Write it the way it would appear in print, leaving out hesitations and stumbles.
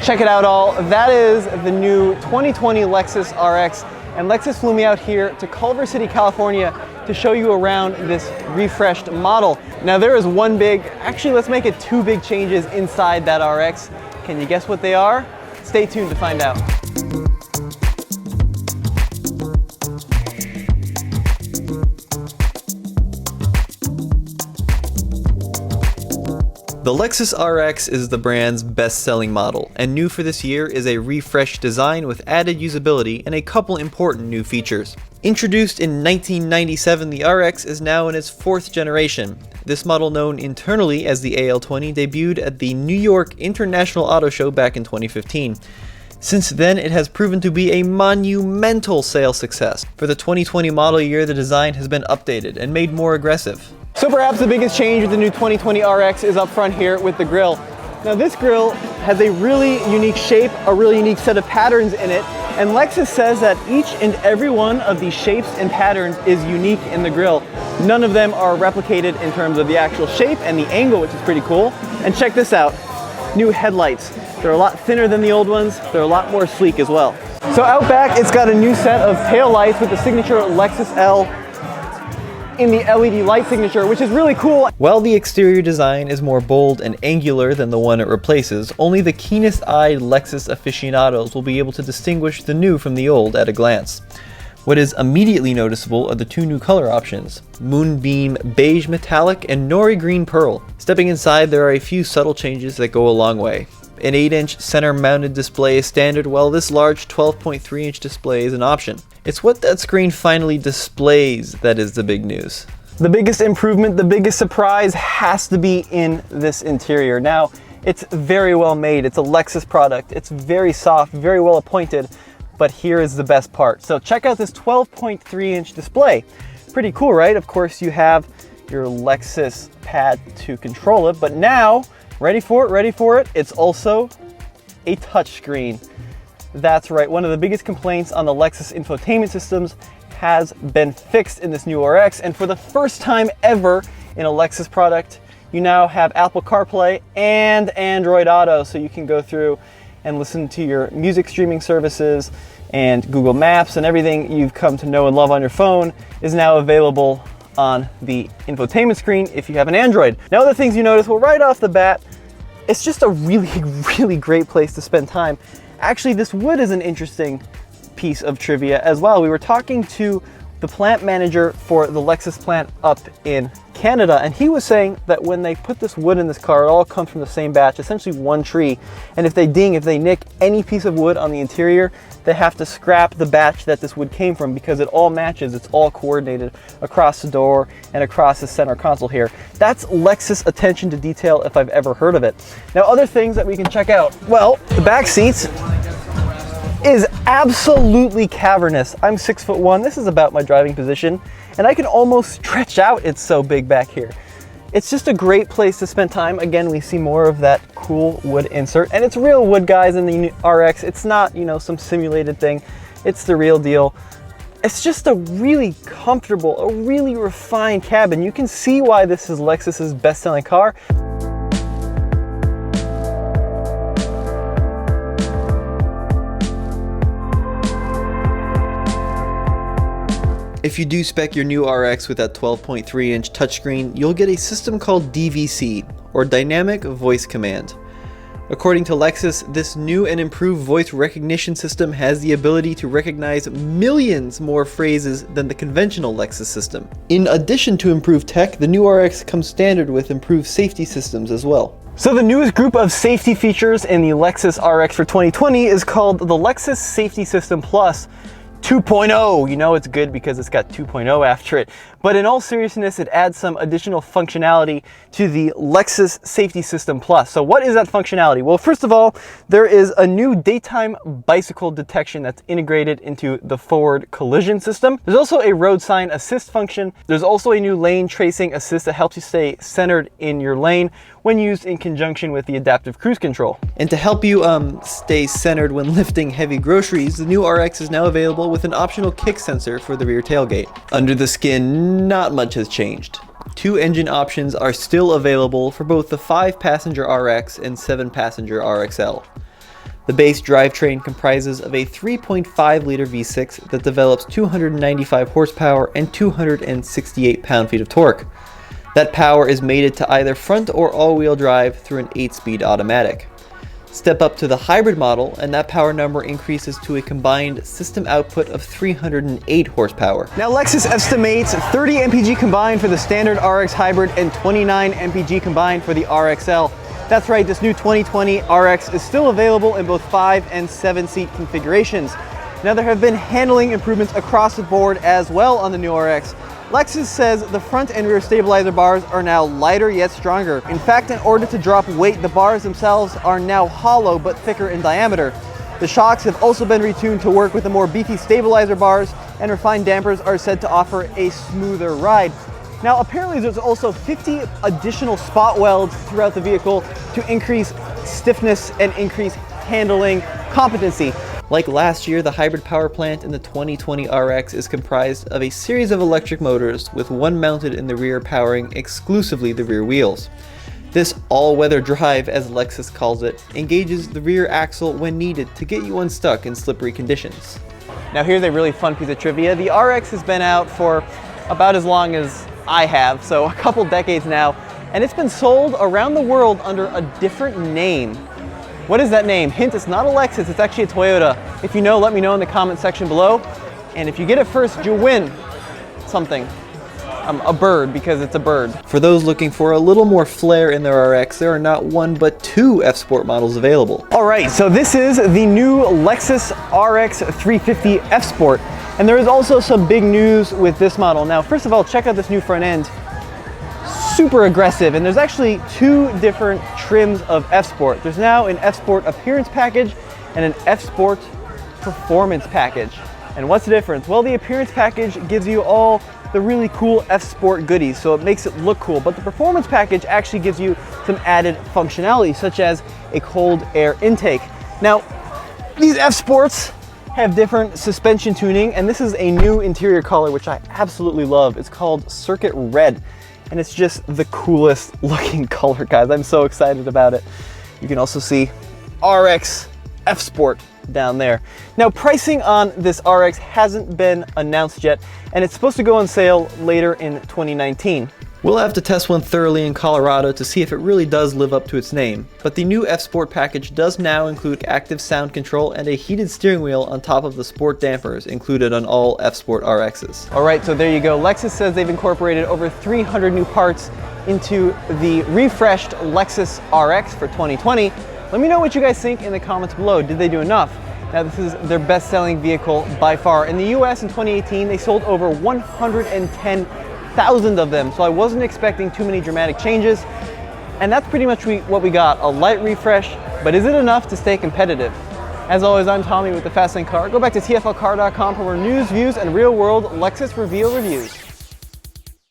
Check it out all. That is the new 2020 Lexus RX. And Lexus flew me out here to Culver City, California to show you around this refreshed model. Now there is one big, actually let's make it two big changes inside that RX. Can you guess what they are? Stay tuned to find out. The Lexus RX is the brand's best-selling model, and new for this year is a refreshed design with added usability and a couple important new features. Introduced in 1997, the RX is now in its fourth generation. This model, known internally as the AL20, debuted at the New York International Auto Show back in 2015. Since then, it has proven to be a monumental sales success. For the 2020 model year, the design has been updated and made more aggressive. So perhaps the biggest change with the new 2020 RX is up front here with the grille. Now this grille has a really unique shape, a really unique set of patterns in it, and Lexus says that each and every one of these shapes and patterns is unique in the grille. None of them are replicated in terms of the actual shape and the angle, which is pretty cool. And check this out, new headlights. They're a lot thinner than the old ones, they're a lot more sleek as well. So out back, it's got a new set of tail lights with the signature Lexus L in the LED light signature, which is really cool. While the exterior design is more bold and angular than the one it replaces, only the keenest-eyed Lexus aficionados will be able to distinguish the new from the old at a glance. What is immediately noticeable are the two new color options, Moonbeam Beige Metallic and Nori Green Pearl. Stepping inside, there are a few subtle changes that go a long way. An 8-inch center-mounted display is standard, while this large 12.3-inch display is an option. It's what that screen finally displays that is the big news. The biggest improvement, the biggest surprise has to be in this interior. Now, it's very well made. It's a Lexus product. It's very soft, very well appointed, but here is the best part. So check out this 12.3-inch display. Pretty cool, right? Of course, you have your Lexus pad to control it, but now, ready for it, it's also a touchscreen. That's right, one of the biggest complaints on the Lexus infotainment systems has been fixed in this new RX, and for the first time ever in a Lexus product, you now have Apple CarPlay and Android Auto, so you can go through and listen to your music streaming services, and Google Maps and everything you've come to know and love on your phone is now available on the infotainment screen if you have an Android. Now, other things you notice, well, right off the bat, it's just a really great place to spend time. Actually, this wood is an interesting piece of trivia as well. We were talking to the plant manager for the Lexus plant up in Canada, and he was saying that when they put this wood in this car, it all comes from the same batch, essentially one tree. And if they nick any piece of wood on the interior, they have to scrap the batch that this wood came from because it all matches, it's all coordinated across the door and across the center console here. That's Lexus attention to detail if I've ever heard of it. Now, other things that we can check out. Well, the back seats is absolutely cavernous. I'm 6'1", this is about my driving position, and I can almost stretch out, it's so big back here. It's just a great place to spend time. Again, we see more of that cool wood insert, and it's real wood, guys, in the RX. It's not, you know, some simulated thing. It's the real deal. It's just a really comfortable, a really refined cabin. You can see why this is Lexus's best-selling car. If you do spec your new RX with that 12.3-inch touchscreen, you'll get a system called DVC, or Dynamic Voice Command. According to Lexus, this new and improved voice recognition system has the ability to recognize millions more phrases than the conventional Lexus system. In addition to improved tech, the new RX comes standard with improved safety systems as well. So the newest group of safety features in the Lexus RX for 2020 is called the Lexus Safety System Plus 2.0. You know it's good because it's got 2.0 after it. But in all seriousness, it adds some additional functionality to the Lexus Safety System Plus. So what is that functionality? Well, first of all, there is a new daytime bicycle detection that's integrated into the forward collision system. There's also a road sign assist function. There's also a new lane tracing assist that helps you stay centered in your lane when used in conjunction with the adaptive cruise control. And to help you stay centered when lifting heavy groceries, the new RX is now available with an optional kick sensor for the rear tailgate. Under the skin, not much has changed. Two engine options are still available for both the 5-passenger RX and 7-passenger RXL. The base drivetrain comprises of a 3.5-liter V6 that develops 295 horsepower and 268 pound-feet of torque. That power is mated to either front or all-wheel drive through an 8-speed automatic. Step up to the hybrid model and that power number increases to a combined system output of 308 horsepower. Now Lexus estimates 30 mpg combined for the standard RX hybrid and 29 mpg combined for the RXL. That's right, this new 2020 RX is still available in both 5 and 7 seat configurations. Now there have been handling improvements across the board as well on the new RX. Lexus says the front and rear stabilizer bars are now lighter yet stronger. In fact, in order to drop weight, the bars themselves are now hollow but thicker in diameter. The shocks have also been retuned to work with the more beefy stabilizer bars, and refined dampers are said to offer a smoother ride. Now apparently there's also 50 additional spot welds throughout the vehicle to increase stiffness and increase handling competency. Like last year, the hybrid power plant in the 2020 RX is comprised of a series of electric motors with one mounted in the rear powering exclusively the rear wheels. This all-weather drive, as Lexus calls it, engages the rear axle when needed to get you unstuck in slippery conditions. Now here's a really fun piece of trivia. The RX has been out for about as long as I have, so a couple decades now, and it's been sold around the world under a different name. What is that name? Hint, it's not a Lexus, it's actually a Toyota. If you know, let me know in the comment section below. And if you get it first, you'll win something. A bird, because it's a bird. For those looking for a little more flair in their RX, there are not one but two FSport models available. All right, so this is the new Lexus RX 350 FSport. And there is also some big news with this model. Now, first of all, check out this new front end. Super aggressive, and there's actually two different trims of FSport. There's now an FSport appearance package and an FSport performance package. And what's the difference? Well, the appearance package gives you all the really cool FSport goodies, so it makes it look cool, but the performance package actually gives you some added functionality, such as a cold air intake. Now, these FSports have different suspension tuning, and this is a new interior color which I absolutely love. It's called Circuit Red. And it's just the coolest looking color, guys. I'm so excited about it. You can also see RX FSport down there. Now, pricing on this RX hasn't been announced yet, and it's supposed to go on sale later in 2019. We'll have to test one thoroughly in Colorado to see if it really does live up to its name, but the new FSport package does now include active sound control and a heated steering wheel on top of the sport dampers included on all FSport RXs. All right, so there you go. Lexus says they've incorporated over 300 new parts into the refreshed Lexus RX for 2020. Let me know what you guys think in the comments below. Did they do enough? Now, this is their best-selling vehicle by far. In the US in 2018, they sold over 110,000 of them, so I wasn't expecting too many dramatic changes. And that's pretty much what we got, a light refresh, but is it enough to stay competitive? As always, I'm Tommy with the Fast Lane Car. Go back to tflcar.com for more news, views, and real-world Lexus reveal reviews.